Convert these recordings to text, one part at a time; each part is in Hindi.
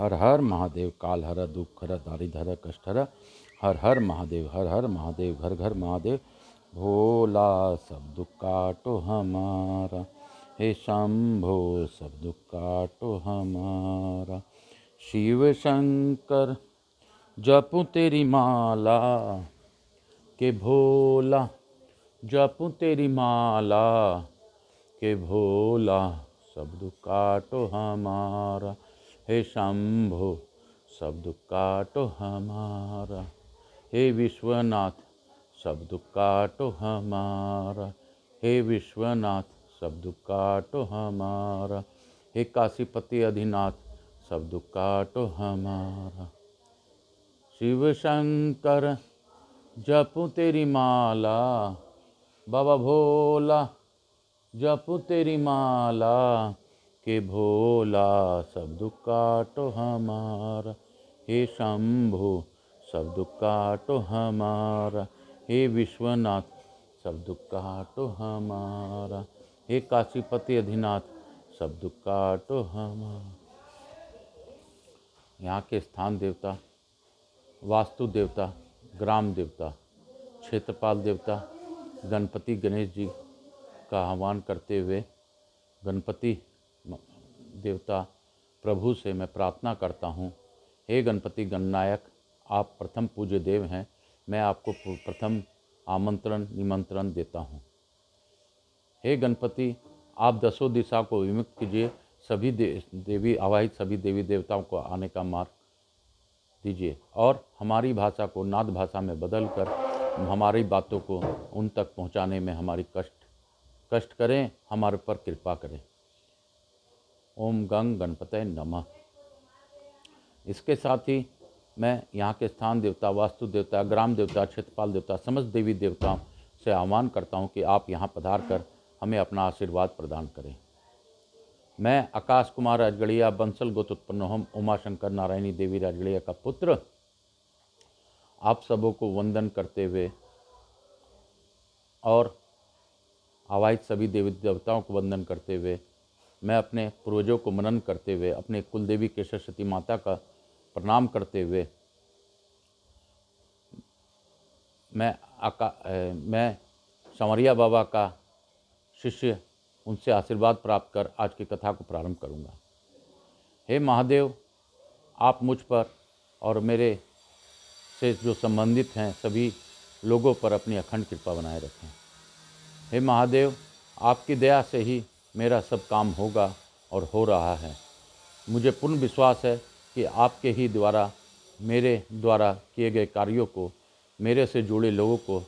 हर हर महादेव। काल हर दुख हर दारिद्र कष्ट हर। हर हर महादेव, हर हर महादेव, घर घर महादेव। भोला सब दुख काटो हमारा, हे शंभो सब दुख काटो हमारा। शिव शंकर जपूं तेरी माला, के भोला जपूं तेरी माला, के भोला सब दुख काटो हमारा, हे शंभो सब दुख काटो हमारा। हे विश्वनाथ सब दुख काटो हमारा, हे विश्वनाथ सब दुख काटो हमारा। हे काशीपति अधिनाथ सब दुख काटो हमारा। शिव शंकर जपूं तेरी माला, बाबा भोला जपूं तेरी माला, के भोला सब दुख काटो हमारा, हे शंभो सब दुख काटो हमारा। हे विश्वनाथ सब दुख काटो हमारा, हे काशीपति अधिनाथ सब दुख काटो हमारा। यहाँ के स्थान देवता, वास्तु देवता, ग्राम देवता, क्षेत्रपाल देवता, गणपति गणेश जी का आह्वान करते हुए गणपति देवता प्रभु से मैं प्रार्थना करता हूँ, हे गणपति गणनायक, आप प्रथम पूज्य देव हैं, मैं आपको प्रथम आमंत्रण निमंत्रण देता हूँ। हे गणपति, आप दसों दिशा को विमुक्त कीजिए, सभी देवी आवाहित सभी देवी देवताओं को आने का मार्ग दीजिए और हमारी भाषा को नाद भाषा में बदल कर हमारी बातों को उन तक पहुंचाने में हमारी कष्ट करें, हमारे पर कृपा करें। ओम गंग गणपतये नमः। इसके साथ ही मैं यहाँ के स्थान देवता, वास्तु देवता, ग्राम देवता, क्षेत्रपाल देवता, समस्त देवी देवताओं से आह्वान करता हूँ कि आप यहाँ पधार कर हमें अपना आशीर्वाद प्रदान करें। मैं आकाश कुमार राजगढ़िया बंसल गोत्र उत्पन्न हम उमाशंकर नारायणी देवी राजगढ़िया का पुत्र आप सबों को वंदन करते हुए और आवाहित सभी देवी देवताओं को वंदन करते हुए, मैं अपने पूर्वजों को मनन करते हुए, अपने कुल देवी के सरस्वती माता का प्रणाम करते हुए मैं संवरिया बाबा का शिष्य उनसे आशीर्वाद प्राप्त कर आज की कथा को प्रारंभ करूंगा। हे महादेव, आप मुझ पर और मेरे से जो संबंधित हैं सभी लोगों पर अपनी अखंड कृपा बनाए रखें। हे महादेव, आपकी दया से ही मेरा सब काम होगा और हो रहा है। मुझे पूर्ण विश्वास है कि आपके ही द्वारा मेरे द्वारा किए गए कार्यों को, मेरे से जुड़े लोगों को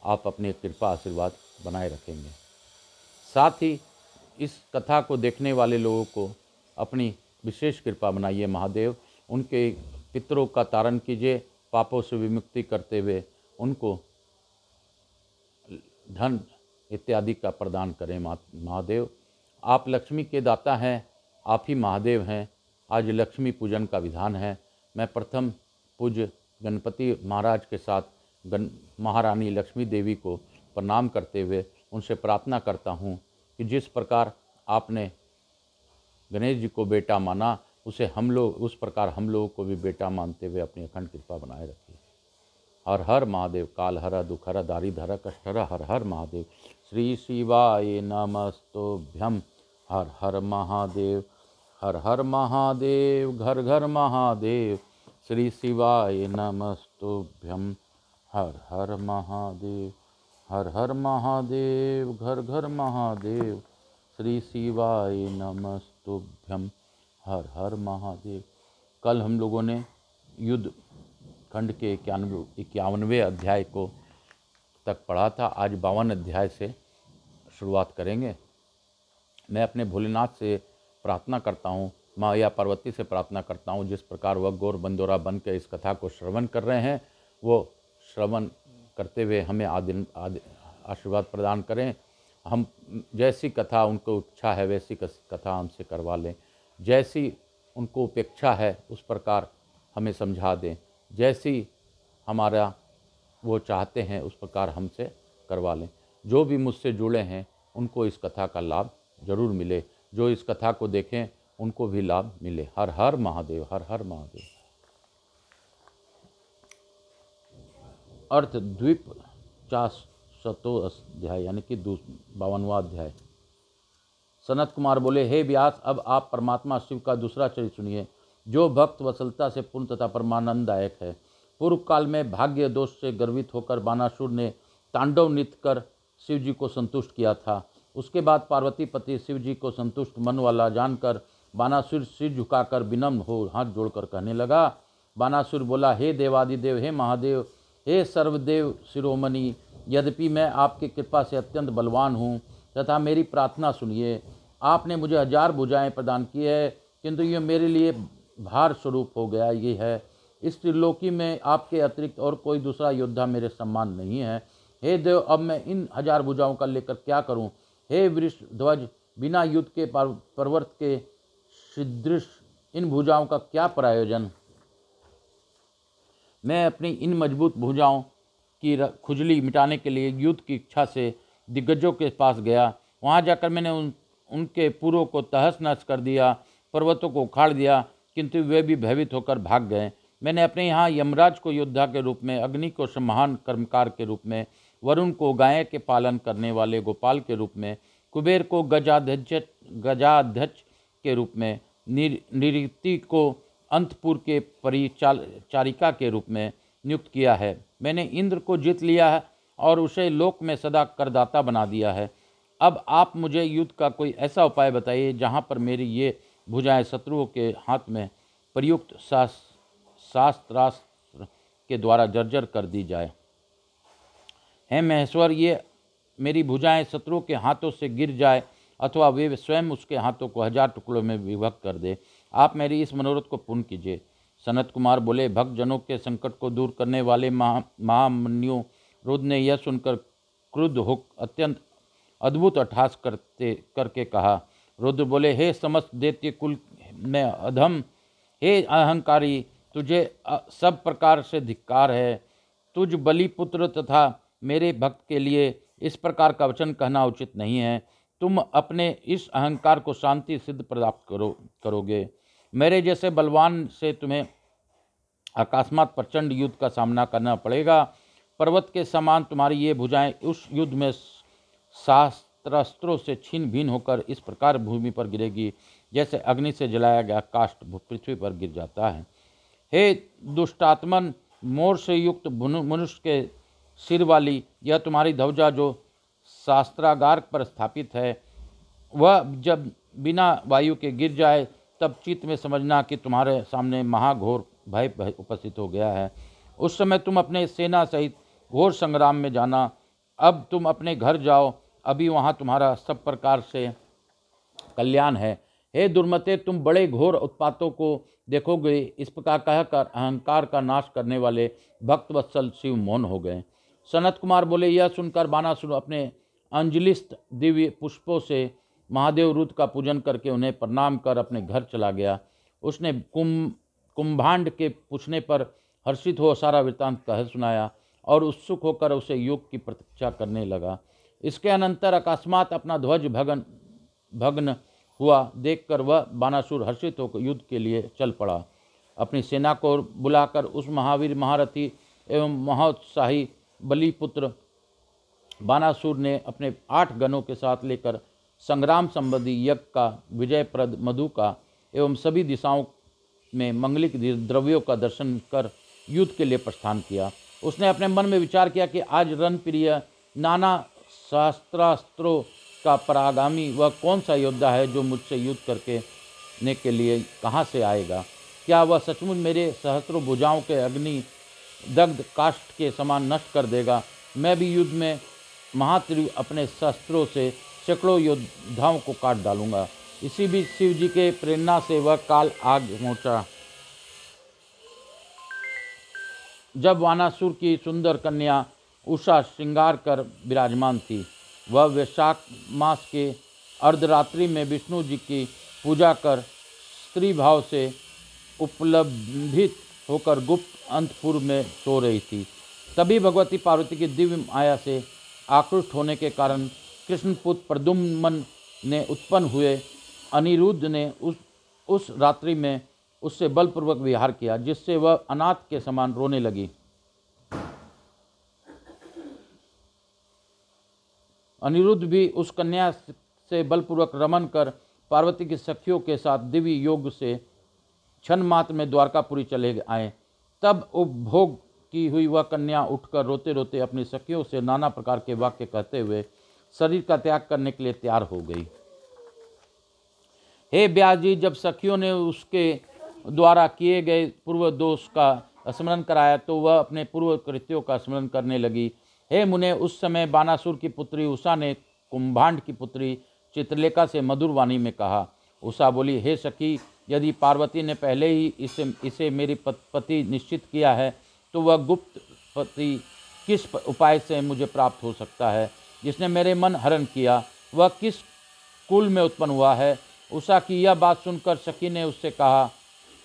आप अपनी कृपा आशीर्वाद बनाए रखेंगे। साथ ही इस कथा को देखने वाले लोगों को अपनी विशेष कृपा बनाइए महादेव। उनके पितरों का तारण कीजिए, पापों से विमुक्ति करते हुए उनको धन इत्यादि का प्रदान करें महादेव। आप लक्ष्मी के दाता हैं, आप ही महादेव हैं। आज लक्ष्मी पूजन का विधान है। मैं प्रथम पूज्य गणपति महाराज के साथ महारानी लक्ष्मी देवी को प्रणाम करते हुए उनसे प्रार्थना करता हूँ कि जिस प्रकार आपने गणेश जी को बेटा माना, उस प्रकार हम लोगों को भी बेटा मानते हुए अपनी अखंड कृपा बनाए रखिए। हर हर महादेव। काल हर दुख हर दारिद्र कष्ट हर। हर हर महादेव। श्री शिवाय नमस्तुभ्यं। हर हर महादेव। हर हर महादेव। घर घर महादेव। श्री शिवाय नमस्तुभ्यं। हर हर महादेव। हर हर महादेव। घर घर महादेव। श्री शिवाय नमस्तुभ्यं। हर हर महादेव। कल हम लोगों ने युद्ध खंड के 51वें अध्याय को तक पढ़ा था। आज 52 अध्याय से शुरुआत करेंगे। मैं अपने भोलेनाथ से प्रार्थना करता हूँ, माँ या पार्वती से प्रार्थना करता हूँ, जिस प्रकार वह गौर बंदोरा बन के इस कथा को श्रवण कर रहे हैं, वो श्रवण करते हुए हमें आशीर्वाद प्रदान करें। हम जैसी कथा उनको इच्छा है वैसी कथा हमसे करवा लें, जैसी उनको उपेक्षा है उस प्रकार हमें समझा दें, जैसी हमारा वो चाहते हैं उस प्रकार हमसे करवा लें। जो भी मुझसे जुड़े हैं उनको इस कथा का लाभ जरूर मिले। जो इस कथा को देखें उनको भी लाभ मिले। हर हर महादेव, हर हर महादेव। अर्थ द्वीप 400 अध्याय यानी कि 52वां अध्याय। सनत कुमार बोले, हे व्यास, अब आप परमात्मा शिव का दूसरा चरित्र सुनिए, जो भक्त वत्सलता से पूर्ण तथा परमानंददायक है। पूर्व काल में भाग्य दोष से गर्वित होकर बानासुर ने तांडव नृत्य कर शिव जी को संतुष्ट किया था। उसके बाद पार्वती पति शिव जी को संतुष्ट मन वाला जानकर बानासुर सिर झुकाकर विनम्र हो हाथ जोड़कर कहने लगा। बानासुर बोला, हे देवादिदेव, हे महादेव, हे सर्वदेव शिरोमणि, यद्यपि मैं आपकी कृपा से अत्यंत बलवान हूँ तथा मेरी प्रार्थना सुनिए। आपने मुझे 1000 भुजाएं प्रदान की है, किंतु ये मेरे लिए भार स्वरूप हो गया। ये है, इस त्रिलोकी में आपके अतिरिक्त और कोई दूसरा योद्धा मेरे समान नहीं है। हे देव, अब मैं इन 1000 भुजाओं का लेकर क्या करूं? हे वृषध्वज, बिना युद्ध के पर्वत के सदृश इन भुजाओं का क्या प्रयोजन? मैं अपनी इन मजबूत भुजाओं की खुजली मिटाने के लिए युद्ध की इच्छा से दिग्गजों के पास गया। वहां जाकर मैंने उनके पुरों को तहस नहस कर दिया, पर्वतों को उखाड़ दिया, किंतु वे भी भयभीत होकर भाग गए। मैंने अपने यहाँ यमराज को योद्धा के रूप में, अग्नि को महान कर्मकार के रूप में, वरुण को गाय के पालन करने वाले गोपाल के रूप में, कुबेर को गजाध्यक्ष के रूप में, निऋति को अंतपुर के परिचारिका के रूप में नियुक्त किया है। मैंने इंद्र को जीत लिया है और उसे लोक में सदा करदाता बना दिया है। अब आप मुझे युद्ध का कोई ऐसा उपाय बताइए जहाँ पर मेरी ये भुजाएं शत्रुओं के हाथ में प्रयुक्त शास्त्रास्त्र के द्वारा जर्जर कर दी जाए। हे महेश्वर, ये मेरी भुजाएं शत्रुओं के हाथों से गिर जाए अथवा वे स्वयं उसके हाथों को 1000 टुकड़ों में विभक्त कर दे। आप मेरी इस मनोरथ को पूर्ण कीजिए। सनत कुमार बोले, भक्तजनों के संकट को दूर करने वाले महामन्यु रुद्र ने यह सुनकर क्रुद्ध हो अत्यंत अद्भुत अट्टहास करके कहा। रुद्र बोले, हे समस्त दैत्य कुल में अधम, हे अहंकारी, तुझे सब प्रकार से धिक्कार है। तुझ बलिपुत्र तथा मेरे भक्त के लिए इस प्रकार का वचन कहना उचित नहीं है। तुम अपने इस अहंकार को शांति सिद्ध प्राप्त करोगे। मेरे जैसे बलवान से तुम्हें अकस्मात प्रचंड युद्ध का सामना करना पड़ेगा। पर्वत के समान तुम्हारी ये भुजाएं उस युद्ध में शास्त्रास्त्रों से छीन भिन्न होकर इस प्रकार भूमि पर गिरेगी जैसे अग्नि से जलाया गया काष्ठ पृथ्वी पर गिर जाता है। हे दुष्टात्मन, मोर से युक्त मनुष्य के सिर वाली यह तुम्हारी ध्वजा जो शास्त्रागार पर स्थापित है, वह जब बिना वायु के गिर जाए तब चित्त में समझना कि तुम्हारे सामने महाघोर भय उपस्थित हो गया है। उस समय तुम अपने सेना सहित घोर संग्राम में जाना। अब तुम अपने घर जाओ, अभी वहाँ तुम्हारा सब प्रकार से कल्याण है। हे दुर्मते, तुम बड़े घोर उत्पातों को देखोगे। इस प्रकार कहकर अहंकार का नाश करने वाले भक्तवत्सल शिव मौन हो गए। सनत कुमार बोले, यह सुनकर बानासुर अपने अंजलिस्त दिव्य पुष्पों से महादेव रुद्र का पूजन करके उन्हें प्रणाम कर अपने घर चला गया। उसने कुंभांड के पूछने पर हर्षित हो सारा वृत्तांत कह सुनाया और उत्सुक होकर उसे योग की प्रतीक्षा करने लगा। इसके अनंतर अकस्मात अपना ध्वज भग्न हुआ देखकर वह बानासुर हर्षित होकर युद्ध के लिए चल पड़ा। अपनी सेना को बुलाकर उस महावीर महारथी एवं महोत्साही बलिपुत्र बानासुर ने अपने 8 गणों के साथ लेकर संग्राम संबंधी यज्ञ का, विजयप्रद मधु का एवं सभी दिशाओं में मंगलिक द्रव्यों का दर्शन कर युद्ध के लिए प्रस्थान किया। उसने अपने मन में विचार किया कि आज रणप्रिय नाना शास्त्रास्त्रों का परागामी वह कौन सा योद्धा है जो मुझसे युद्ध करने के लिए कहाँ से आएगा? क्या वह सचमुच मेरे सहस्त्रों भुजाओं के अग्नि दग्ध काष्ठ के समान नष्ट कर देगा? मैं भी युद्ध में महात्रिव अपने शस्त्रों से सैकड़ों योद्धाओं को काट डालूंगा। इसी बीच शिव जी के प्रेरणा से वह काल आग पहुंचा। जब वानासुर की सुंदर कन्या उषा श्रृंगार कर विराजमान थी, वह वैशाख मास के अर्धरात्रि में विष्णु जी की पूजा कर स्त्री भाव से उपलब्धित होकर गुप्त अंतपुर में सो रही थी। तभी भगवती पार्वती की दिव्य माया से आकृष्ट होने के कारण कृष्णपुत्र प्रद्युम्न ने उत्पन्न हुए अनिरुद्ध ने उस रात्रि में उससे बलपूर्वक विहार किया, जिससे वह अनाथ के समान रोने लगी। अनिरुद्ध भी उस कन्या से बलपूर्वक रमन कर पार्वती की सखियों के साथ दिव्य योग से क्षण मात्र में द्वारकापुरी चले आए। तब उपभोग की हुई वह कन्या उठकर रोते रोते अपनी सखियों से नाना प्रकार के वाक्य कहते हुए शरीर का त्याग करने के लिए तैयार हो गई। हे व्यास जी, जब सखियों ने उसके द्वारा किए गए पूर्व दोष का स्मरण कराया तो वह अपने पूर्व कृत्यों का स्मरण करने लगी। हे मुने, उस समय बानासुर की पुत्री उषा ने कुंभांड की पुत्री चित्रलेखा से मधुर वाणी में कहा। उषा बोली, हे सखी, यदि पार्वती ने पहले ही इसे मेरी पति निश्चित किया है तो वह गुप्त पति किस उपाय से मुझे प्राप्त हो सकता है? जिसने मेरे मन हरण किया वह किस कुल में उत्पन्न हुआ है? उषा की यह बात सुनकर सखी ने उससे कहा।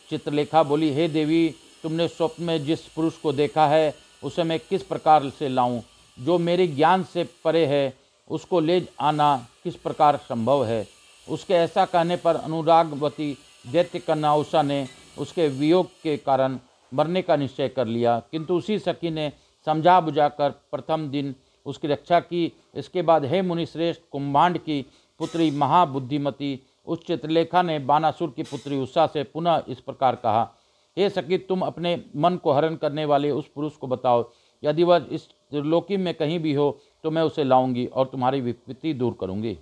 चित्रलेखा बोली, हे देवी, तुमने स्वप्न में जिस पुरुष को देखा है उसे मैं किस प्रकार से लाऊं? जो मेरे ज्ञान से परे है उसको ले आना किस प्रकार संभव है? उसके ऐसा कहने पर अनुरागवती दैत्य कन्या उषा ने उसके वियोग के कारण मरने का निश्चय कर लिया, किंतु उसी सखी ने समझा बुझाकर प्रथम दिन उसकी रक्षा की। इसके बाद हे मुनि श्रेष्ठ, कुंभांड की पुत्री महाबुद्धिमती उस चित्रलेखा ने बानासुर की पुत्री उषा से पुनः इस प्रकार कहा। हे सखी, तुम अपने मन को हरण करने वाले उस पुरुष को बताओ। यदि वह इस त्रिलोकी में कहीं भी हो तो मैं उसे लाऊंगी और तुम्हारी विपत्ति दूर करूंगी।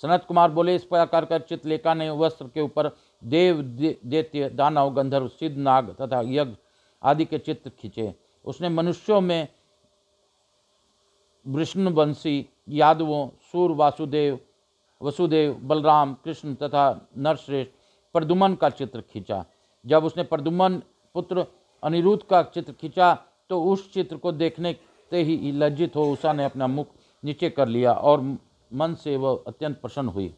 सनत कुमार बोले, इस प्रकार कर चित्रलेखा ने वस्त्र के ऊपर देव, दैत्य, दानव, गंधर्व, सिद्ध, नाग तथा यज्ञ आदि के चित्र खींचे। उसने मनुष्यों में वृष्णवंशी, यादवों, सूर, वसुदेव, बलराम, कृष्ण तथा नरश्रेष्ठ प्रद्युम्न का चित्र खींचा। जब उसने प्रद्युम्न पुत्र अनिरुद्ध का चित्र खींचा तो उस चित्र को देखने से ही लज्जित हो उषा ने अपना मुख नीचे कर लिया और मन से वह अत्यंत प्रसन्न हुई।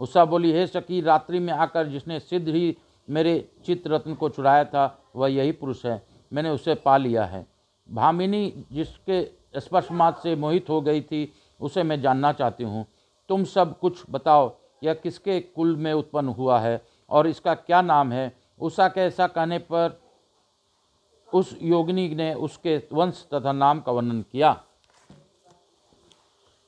उषा बोली, हे सखी, रात्रि में आकर जिसने सिद्ध ही मेरे चित्र रत्न को चुराया था वह यही पुरुष है। मैंने उसे पा लिया है। भामिनी जिसके स्पर्श मात्र से मोहित हो गई थी उसे मैं जानना चाहती हूँ। तुम सब कुछ बताओ, यह किसके कुल में उत्पन्न हुआ है और इसका क्या नाम है? उषा के ऐसा कहने पर उस योगिनी ने उसके वंश तथा नाम का वर्णन किया।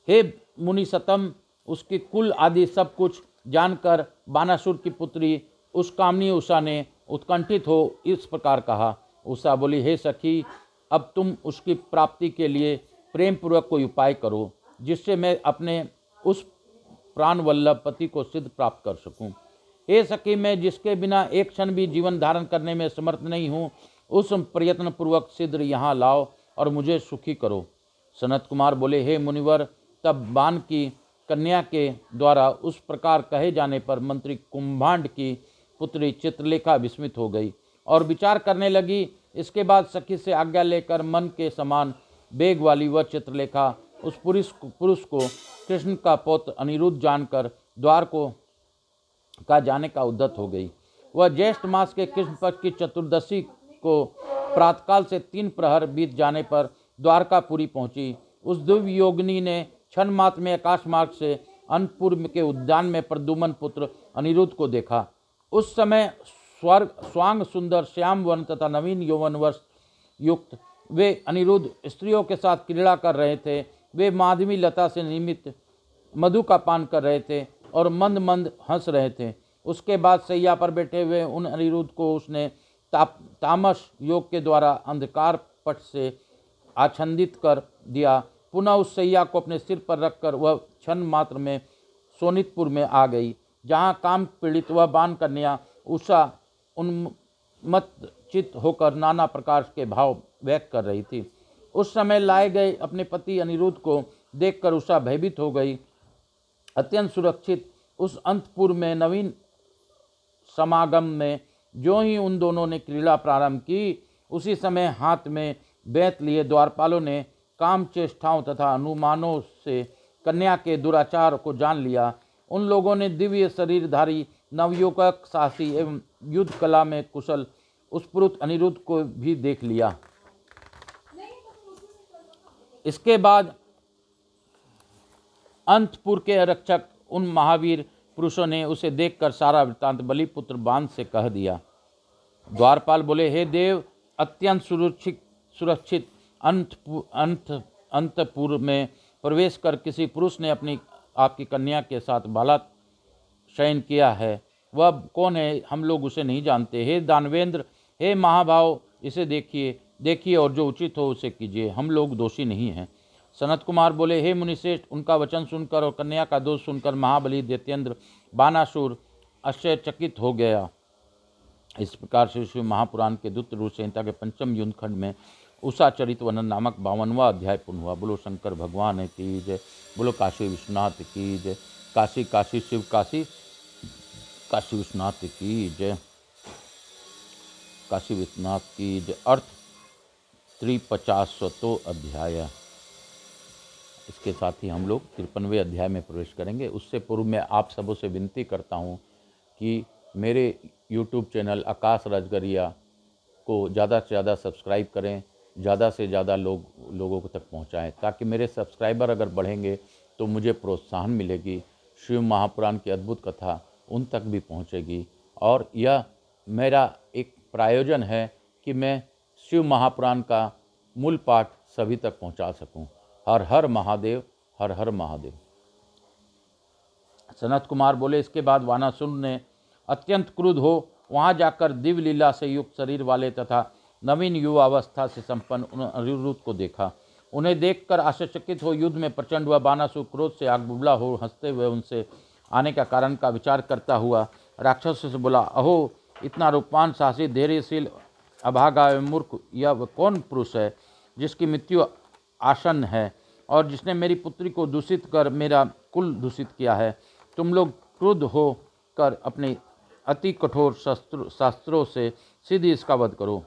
हे मुनि सतम, उसके कुल आदि सब कुछ जानकर बानासुर की पुत्री उस कामनी उषा ने उत्कंठित हो इस प्रकार कहा। उषा बोली, हे सखी, अब तुम उसकी प्राप्ति के लिए प्रेम पूर्वक कोई उपाय करो जिससे मैं अपने उस प्राण वल्लभ पति को सिद्ध प्राप्त कर सकूं। हे सखी, मैं जिसके बिना एक क्षण भी जीवन धारण करने में समर्थ नहीं हूँ उस प्रयत्न पूर्वक सिद्ध यहाँ लाओ और मुझे सुखी करो। सनत कुमार बोले, हे मुनिवर, तब बान की कन्या के द्वारा उस प्रकार कहे जाने पर मंत्री कुंभांड की पुत्री चित्रलेखा विस्मित हो गई और विचार करने लगी। इसके बाद सखी से आज्ञा लेकर मन के समान वेग वाली वह चित्रलेखा उस पुरुष को कृष्ण का पौत्र अनिरुद्ध जानकर द्वार को का जाने का उद्यत हो गई। वह ज्येष्ठ मास के कृष्ण पक्ष की चतुर्दशी को प्रातकाल से 3 प्रहर बीत जाने पर द्वारकापुरी पहुंची। उस दिव्य योगिनी ने क्षण मात्र में आकाश मार्ग से अनपुर के उद्यान में प्रद्युम्न पुत्र अनिरुद्ध को देखा। उस समय स्वांग सुंदर श्याम वर्ण तथा नवीन यौवन वर्ष युक्त वे अनिरुद्ध स्त्रियों के साथ क्रीड़ा कर रहे थे। वे माधवी लता से निर्मित मधु का पान कर रहे थे और मंद मंद हंस रहे थे। उसके बाद सैया पर बैठे हुए उन अनिरुद्ध को उसने तामस योग के द्वारा अंधकार पट से आच्छादित कर दिया। पुनः उस सैया को अपने सिर पर रखकर वह क्षण मात्र में सोनितपुर में आ गई, जहाँ काम पीड़ित वह बान कन्या उषा उन्मत्त होकर नाना प्रकार के भाव व्यक्त कर रही थी। उस समय लाए गए अपने पति अनिरुद्ध को देखकर उषा भयभीत हो गई। अत्यंत सुरक्षित उस अंतपुर में नवीन समागम में जो ही उन दोनों ने क्रीड़ा प्रारंभ की, उसी समय हाथ में बेत लिए द्वारपालों ने काम चेष्टाओं तथा अनुमानों से कन्या के दुराचार को जान लिया। उन लोगों ने दिव्य शरीरधारी नवयुवक साहसी एवं युद्ध कला में कुशल उस पुरुष अनिरुद्ध को भी देख लिया। इसके बाद अंतपुर के रक्षक उन महावीर पुरुषों ने उसे देखकर सारा वृत्तांत बलिपुत्र बाण से कह दिया। द्वारपाल बोले, हे देव, अत्यंत सुरक्षित अंतपुर में प्रवेश कर किसी पुरुष ने आपकी कन्या के साथ बालात शयन किया है। वह कौन है? हम लोग उसे नहीं जानते। हे दानवेंद्र, हे महाभाव, इसे देखिए और जो उचित हो उसे कीजिए। हम लोग दोषी नहीं हैं। सनत कुमार बोले, हे मुनिश्रेष्ठ, उनका वचन सुनकर और कन्या का दोष सुनकर महाबली दैत्येंद्र बानासुर आश्चर्यचकित हो गया। इस प्रकार से शिव महापुराण के द्वितीय रूप संहिता के 5वें युद्ध खंड में उषा चरित वर्णन नामक 52वां अध्याय पूर्ण हुआ। बोलो शंकर भगवान की जय। बोलो काशी विश्वनाथ की जय। काशी काशी शिव काशी, काशी विश्वनाथ की जय। काशी विश्वनाथ की जय। अर्थ 53 अध्याय। इसके साथ ही हम लोग 53वें अध्याय में प्रवेश करेंगे। उससे पूर्व मैं आप सबों से विनती करता हूँ कि मेरे YouTube चैनल आकाश राजगरिया को ज़्यादा से ज़्यादा सब्सक्राइब करें, ज़्यादा से ज़्यादा लोगों तक पहुँचाएँ, ताकि मेरे सब्सक्राइबर अगर बढ़ेंगे तो मुझे प्रोत्साहन मिलेगी, शिव महापुराण की अद्भुत कथा उन तक भी पहुँचेगी। और यह मेरा एक प्रायोजन है कि मैं शिव महापुराण का मूल पाठ सभी तक पहुँचा सकूँ। हर हर महादेव, हर हर महादेव। सनत कुमार बोले, इसके बाद वानासुर ने अत्यंत क्रुद्ध हो वहाँ जाकर दिव्य लीला से युक्त शरीर वाले तथा नवीन युवावस्था से संपन्न अनिरुद्ध को देखा। उन्हें देखकर आश्चर्यचकित हो युद्ध में प्रचंड हुआ बानासुर क्रोध से आग बुबला हो हंसते हुए उनसे आने का कारण का विचार करता हुआ राक्षसों से बोला, अहो, इतना रूपवान, साहसी, धैर्यशील, अभागा एवं मूर्ख यह कौन पुरुष है जिसकी मृत्यु आसन्न है और जिसने मेरी पुत्री को दूषित कर मेरा कुल दूषित किया है। तुम लोग क्रुद्ध हो कर अपने अति कठोर शास्त्रों से सीधी इसका वध करो,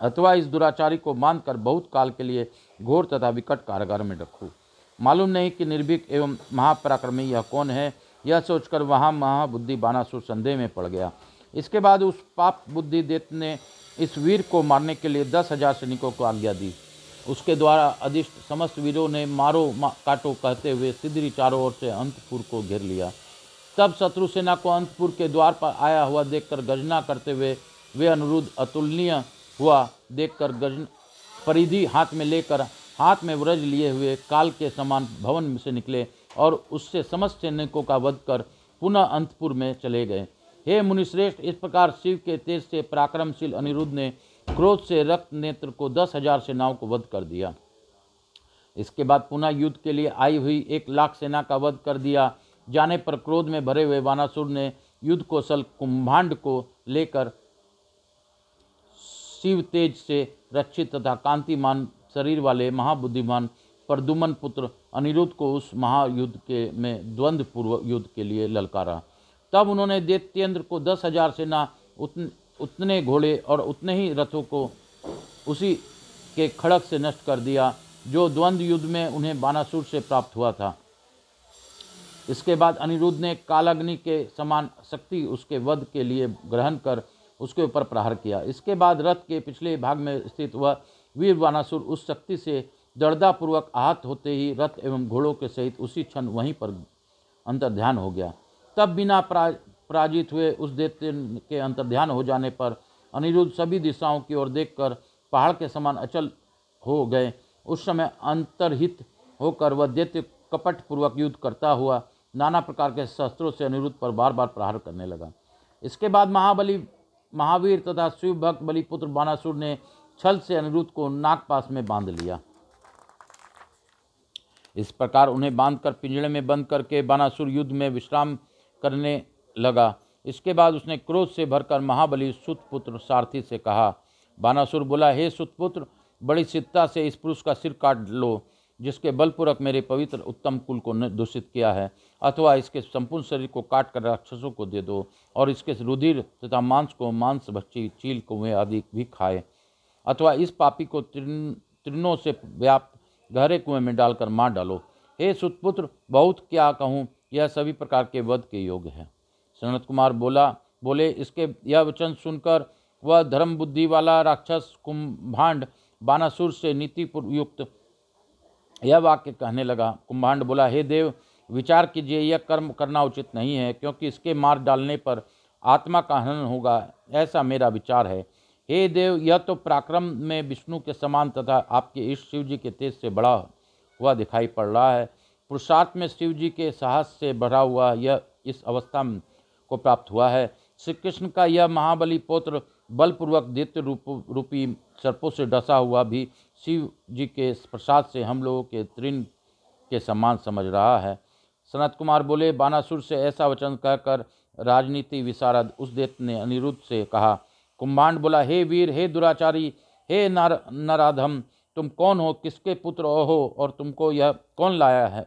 अथवा इस दुराचारी को मानकर बहुत काल के लिए घोर तथा विकट कारागार में रखो। मालूम नहीं कि निर्भीक एवं महापराक्रमी यह कौन है। यह सोचकर वहाँ महाबुद्धि बानासुर संदेह में पड़ गया। इसके बाद उस पाप बुद्धि दैत्य ने इस वीर को मारने के लिए 10,000 सैनिकों को आज्ञा दी। उसके द्वारा अधिष्ठ समस्त वीरों ने मारो काटो कहते हुए सिद्धि चारों ओर से अंतपुर को घेर लिया। तब शत्रु सेना को अंतपुर के द्वार पर आया हुआ देखकर गर्जना करते हुए वे अनिरुद्ध अतुलनीय हुआ देखकर गर्जन परिधि हाथ में लेकर हाथ में व्रज लिए हुए काल के समान भवन से निकले और उससे समस्त सैनिकों का वध कर पुनः अंतपुर में चले गए। हे मुनिश्रेष्ठ, इस प्रकार शिव के तेज से पराक्रमशील अनिरुद्ध ने क्रोध से रक्त नेत्र को 10,000 सेनाओं को वध कर दिया। इसके बाद पुनः युद्ध के लिए आई हुई 1,00,000 सेना का वध कर दिया जाने पर क्रोध में भरे हुए बानासुर ने युद्ध कौशल कुंभांड को लेकर शिव तेज से रक्षित तथा कांतिमान शरीर वाले महाबुद्धिमान प्रद्युम्न पुत्र अनिरुद्ध को उस महायुद्ध के में द्वंद्व पूर्व युद्ध के लिए ललकारा। तब उन्होंने दैत्येंद्र को 10,000 सेना, उतने घोड़े और उतने ही रथों को उसी के खड़क से नष्ट कर दिया जो द्वंद्व युद्ध में उन्हें बानासुर से प्राप्त हुआ था। इसके बाद अनिरुद्ध ने कालाग्नि के समान शक्ति उसके वध के लिए ग्रहण कर उसके ऊपर प्रहार किया। इसके बाद रथ के पिछले भाग में स्थित वह वीर बानासुर उस शक्ति से दृढ़तापूर्वक आहत होते ही रथ एवं घोड़ों के सहित उसी क्षण वहीं पर अंतर्ध्यान हो गया। तब बिना पराजित हुए उस दैत्य के अंतर्ध्यान हो जाने पर अनिरुद्ध सभी दिशाओं की ओर देखकर पहाड़ के समान अचल हो गए। उस समय अंतर्हित होकर वह दैत्य कपटपूर्वक युद्ध करता हुआ नाना प्रकार के शस्त्रों से अनिरुद्ध पर बार बार प्रहार करने लगा। इसके बाद महावीर तथा शिव भक्त बलिपुत्र बानासुर ने छल से अनिरुद्ध को नागपाश में बांध लिया। इस प्रकार उन्हें बांधकर पिंजड़े में बंद करके बानासुर युद्ध में विश्राम करने लगा। इसके बाद उसने क्रोध से भरकर महाबली सुतपुत्र सारथी से कहा। बानासुर बोला, हे सुतपुत्र, बड़ी सिद्धता से इस पुरुष का सिर काट लो जिसके बलपूर्वक मेरे पवित्र उत्तम कुल को दूषित किया है, अथवा इसके संपूर्ण शरीर को काट कर राक्षसों को दे दो और इसके रुधिर तथा मांस को मांस भक्षी चील कुएं आदि भी खाए, अथवा इस पापी को तृणों से व्याप्त गहरे कुएं में डालकर मार डालो। हे सुतपुत्र, बहुत क्या कहूँ, यह सभी प्रकार के वध के योग्य है। सनत कुमार बोले, इसके यह वचन सुनकर वह धर्म बुद्धि वाला राक्षस कुंभांड बानासुर से नीति युक्त यह वाक्य कहने लगा। कुंभांड बोला, हे देव, विचार कीजिए, यह कर्म करना उचित नहीं है, क्योंकि इसके मार डालने पर आत्मा का हनन होगा, ऐसा मेरा विचार है। हे देव, यह तो पराक्रम में विष्णु के समान तथा आपके इष्ट शिव जी के तेज से बड़ा हुआ दिखाई पड़ रहा है। पुरुषार्थ में शिव जी के साहस से भरा हुआ यह इस अवस्था को प्राप्त हुआ है। श्री कृष्ण का यह महाबली पुत्र बलपूर्वक दैत्य रूपी सर्पों से डसा हुआ भी शिव जी के प्रसाद से हम लोगों के तृण के समान समझ रहा है। सनत कुमार बोले, बानासुर से ऐसा वचन कहकर राजनीति विशारद उस दैत्य ने अनिरुद्ध से कहा। कुंभांड बोला, हे वीर, हे दुराचारी, हे नराधम, तुम कौन हो, किसके पुत्र हो और तुमको यह कौन लाया है,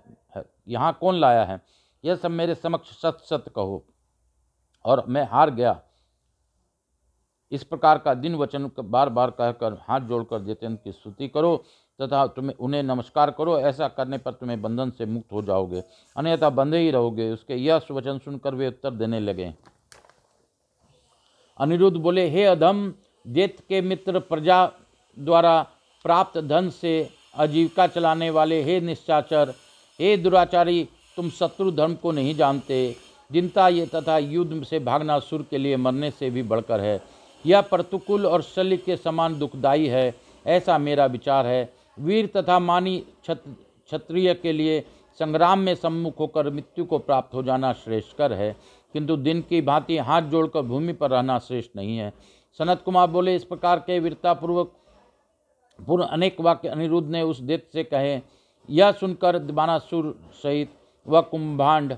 यहाँ कौन लाया है? यह सब मेरे समक्ष सत्य सत्य कहो। और मैं हार गया। इस प्रकार का दिन वचन बार बार कहकर हाथ जोड़कर दैत्यंत की स्तुति करो तथा तुम्हें उन्हें नमस्कार करो। ऐसा करने पर तुम्हें बंधन से मुक्त हो जाओगे, अन्यथा बंधे ही रहोगे। उसके यह वचन सुनकर वे उत्तर देने लगे। अनिरुद्ध बोले, हे अधम, दैत्य के मित्र प्रजा द्वारा प्राप्त धन से आजीविका चलाने वाले, हे निश्चाचर, हे दुराचारी, तुम शत्रु धर्म को नहीं जानते। दीनता ये तथा युद्ध से भागना सुर के लिए मरने से भी बढ़कर है। यह प्रतिकूल और शल्य के समान दुखदायी है, ऐसा मेरा विचार है। वीर तथा मानी क्षत्रिय के लिए संग्राम में सम्मुख होकर मृत्यु को प्राप्त हो जाना श्रेष्ठकर है, किंतु दिन की भांति हाथ जोड़कर भूमि पर रहना श्रेष्ठ नहीं है। सनत कुमार बोले, इस प्रकार के वीरतापूर्वक पूर्ण अनेक वाक्य अनिरुद्ध ने उस दैत्य से कहे। यह सुनकर बानासुर सहित वह कुंभांड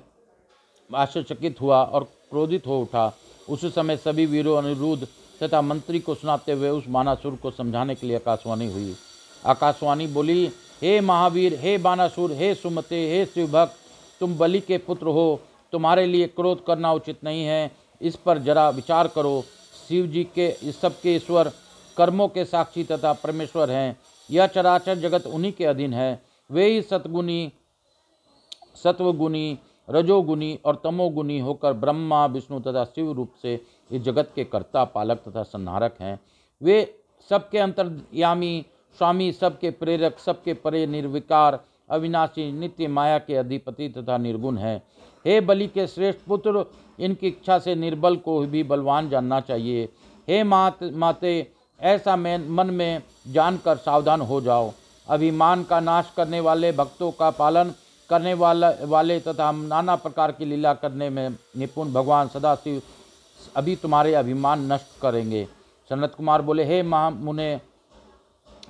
आश्चर्यचकित हुआ और क्रोधित हो उठा। उस समय सभी वीरों अनिरुद्ध तथा मंत्री को सुनाते हुए उस बानासुर को समझाने के लिए आकाशवाणी हुई। आकाशवाणी बोली, हे महावीर, हे बानासुर, हे सुमते, हे शिवभक्त, तुम बलि के पुत्र हो, तुम्हारे लिए क्रोध करना उचित नहीं है। इस पर जरा विचार करो। शिव जी के सबके ईश्वर, कर्मों के साक्षी तथा परमेश्वर हैं। यह चराचर जगत उन्हीं के अधीन है। वे ही सतगुणी, सत्वगुणी, रजोगुणी और तमोगुणी होकर ब्रह्मा, विष्णु तथा शिव रूप से इस जगत के कर्ता, पालक तथा संहारक हैं। वे सबके अंतर्यामी, स्वामी, सबके प्रेरक, सबके परे, निर्विकार, अविनाशी, नित्य माया के अधिपति तथा निर्गुण हैं। हे बलि के श्रेष्ठ पुत्र, इनकी इच्छा से निर्बल को भी बलवान जानना चाहिए। हे माते, ऐसा मन में जानकर सावधान हो जाओ। अभिमान का नाश करने वाले, भक्तों का पालन करने वाले तथा नाना प्रकार की लीला करने में निपुण भगवान सदाशिव अभी तुम्हारे अभिमान नष्ट करेंगे। सनत कुमार बोले, हे महामुने,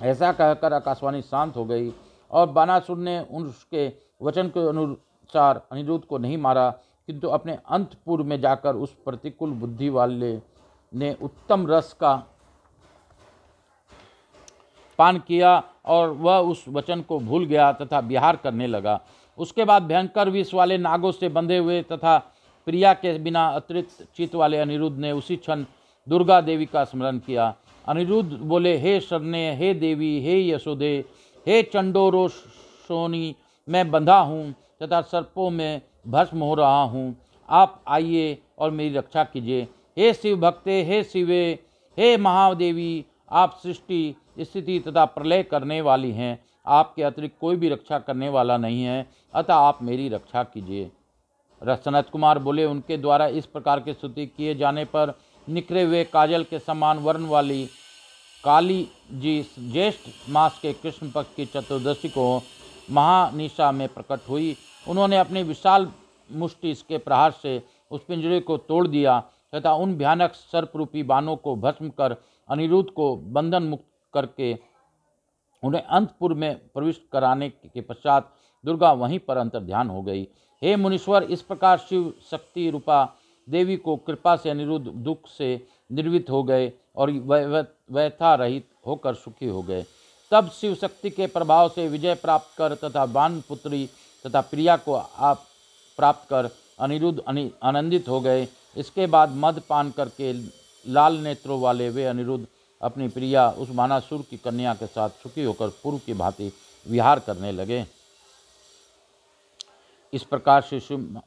ऐसा कहकर आकाशवाणी शांत हो गई और बानासुर ने उसके वचन के अनुसार अनिरुद्ध को नहीं मारा, किंतु अपने अंतपुर में जाकर उस प्रतिकूल बुद्धि वाले ने उत्तम रस का पान किया और वह उस वचन को भूल गया तथा विहार करने लगा। उसके बाद भयंकर विष वाले नागों से बंधे हुए तथा प्रिया के बिना अतिरिक्त चित्त वाले अनिरुद्ध ने उसी क्षण दुर्गा देवी का स्मरण किया। अनिरुद्ध बोले, हे शरण्य, हे देवी, हे यशोदे, हे चंडोरोशोनी, मैं बंधा हूँ तथा सर्पों में भस्म हो रहा हूँ। आप आइए और मेरी रक्षा कीजिए। हे शिव भक्ते, हे शिवे, हे महादेवी, आप सृष्टि, स्थिति तथा प्रलय करने वाली हैं। आपके अतिरिक्त कोई भी रक्षा करने वाला नहीं है, अतः आप मेरी रक्षा कीजिए। सनत कुमार बोले, उनके द्वारा इस प्रकार की स्तुति किए जाने पर निकले हुए काजल के समान वर्ण वाली काली जी ज्येष्ठ मास के कृष्ण पक्ष की चतुर्दशी को महानिशा में प्रकट हुई। उन्होंने अपनी विशाल मुष्टि इसके प्रहार से उस पिंजरे को तोड़ दिया तथा उन भयानक सर्परूपी बाणों को भस्म कर अनिरुद्ध को बंधन मुक्त करके उन्हें अंतपुर में प्रविष्ट कराने के पश्चात दुर्गा वहीं पर अंतर्ध्यान हो गई। हे मुनीश्वर, इस प्रकार शिव शक्ति रूपा देवी को कृपा से अनिरुद्ध दुख से निर्वित हो गए और व्यथा रहित होकर सुखी हो गए। तब शिव शक्ति के प्रभाव से विजय प्राप्त कर तथा बान पुत्री तथा प्रिया को आप प्राप्त कर अनिरुद्ध आनंदित हो गए। इसके बाद मद पान करके लाल नेत्रों वाले वे अनिरुद्ध अपनी प्रिया उस बानासुर की कन्या के साथ सुखी होकर पूर्व की भांति विहार करने लगे। इस प्रकार से शिव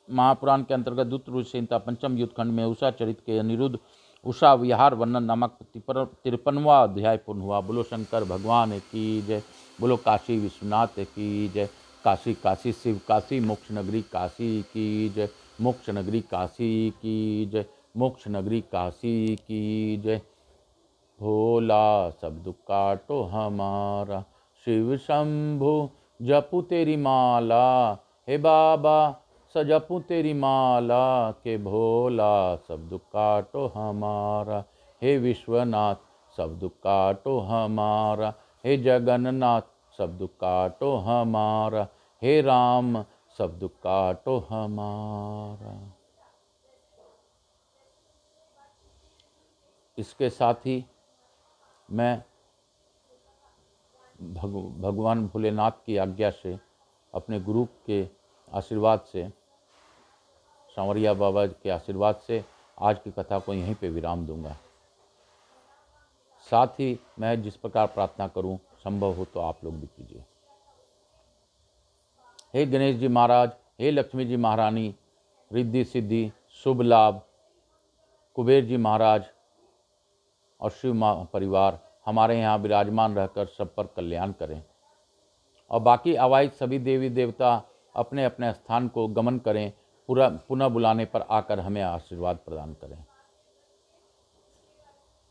महापुराण के अंतर्गत दूत संहिता पंचम युद्ध खंड में उषा चरित के अनिरुद्ध उषा विहार वर्णन नामक 53वां अध्याय पूर्ण हुआ। बोलो शंकर भगवान की जय, बोलो काशी विश्वनाथ की जय, काशी काशी शिव काशी, मोक्ष नगरी काशी की जय, मोक्ष नगरी काशी की जय, मोक्ष नगरी काशी की जय। भोला सब दुख काटो हमारा, शिव शंभु जपू तेरी माला, हे बाबा सजपू तेरी माला, के भोला सब दुख काटो हमारा, हे विश्वनाथ सब दुख काटो हमारा, हे जगन्नाथ सब दुख काटो हमारा, हे राम सब दुख काटो हमारा। इसके साथ ही मैं भगवान भोलेनाथ की आज्ञा से, अपने गुरु के आशीर्वाद से, सांवरिया बाबा के आशीर्वाद से आज की कथा को यहीं पे विराम दूंगा। साथ ही मैं जिस प्रकार प्रार्थना करूं, संभव हो तो आप लोग भी कीजिए। हे गणेश जी महाराज, हे लक्ष्मी जी महारानी, रिद्धि सिद्धि शुभ लाभ, कुबेर जी महाराज और शिव परिवार हमारे यहाँ विराजमान रहकर सब पर कल्याण करें, और बाकी आवाहित सभी देवी देवता अपने अपने स्थान को गमन करें, पुनः बुलाने पर आकर हमें आशीर्वाद प्रदान करें।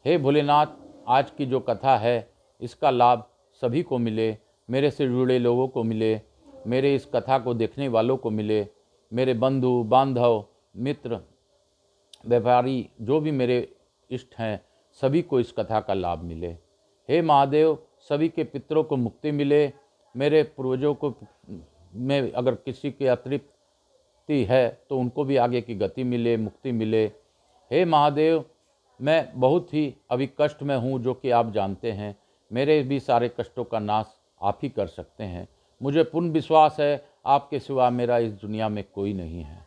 हे भोलेनाथ, आज की जो कथा है इसका लाभ सभी को मिले, मेरे से जुड़े लोगों को मिले, मेरे इस कथा को देखने वालों को मिले, मेरे बंधु बांधव मित्र व्यापारी जो भी मेरे इष्ट हैं सभी को इस कथा का लाभ मिले। हे महादेव, सभी के पितरों को मुक्ति मिले, मेरे पूर्वजों को में अगर किसी की अतृप्ति है तो उनको भी आगे की गति मिले, मुक्ति मिले। हे महादेव, मैं बहुत ही अभी कष्ट में हूँ जो कि आप जानते हैं, मेरे भी सारे कष्टों का नाश आप ही कर सकते हैं। मुझे पूर्ण विश्वास है आपके सिवा मेरा इस दुनिया में कोई नहीं है।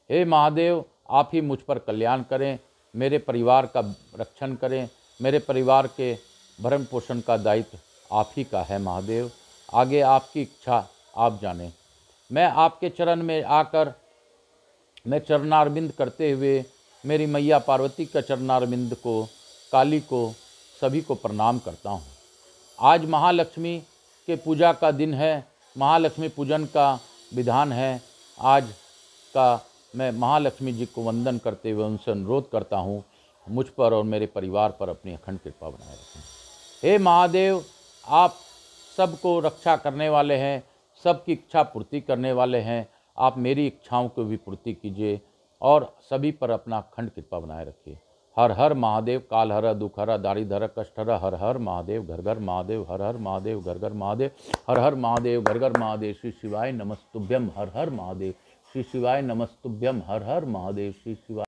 हे महादेव, आप ही मुझ पर कल्याण करें, मेरे परिवार का रक्षण करें, मेरे परिवार के भरण पोषण का दायित्व आप ही का है महादेव। आगे आपकी इच्छा आप जानें। मैं आपके चरण में आकर मैं चरणारविंद करते हुए मेरी मैया पार्वती का चरणारविंद को, काली को, सभी को प्रणाम करता हूँ। आज महालक्ष्मी के पूजा का दिन है, महालक्ष्मी पूजन का विधान है। आज का मैं महालक्ष्मी जी को वंदन करते हुए उनसे अनुरोध करता हूँ, मुझ पर और मेरे परिवार पर अपनी अखंड कृपा बनाए रखें। हे महादेव, आप सबको रक्षा करने वाले हैं, सबकी इच्छा पूर्ति करने वाले हैं। आप मेरी इच्छाओं को भी पूर्ति कीजिए और सभी पर अपना अखंड कृपा बनाए रखिए। हर हर महादेव, काल हर दुख हर दारिद्र कष्ट हर हर महादेव, घर घर महादेव, हर हर महादेव, घर घर महादेव, हर हर महादेव, घर घर महादेव। श्री शिवाय नमस्तुभ्यम, हर हर महादेव। श्री शिवाय नमस्तुभ्यम, हर हर महादेव। श्री शिवाय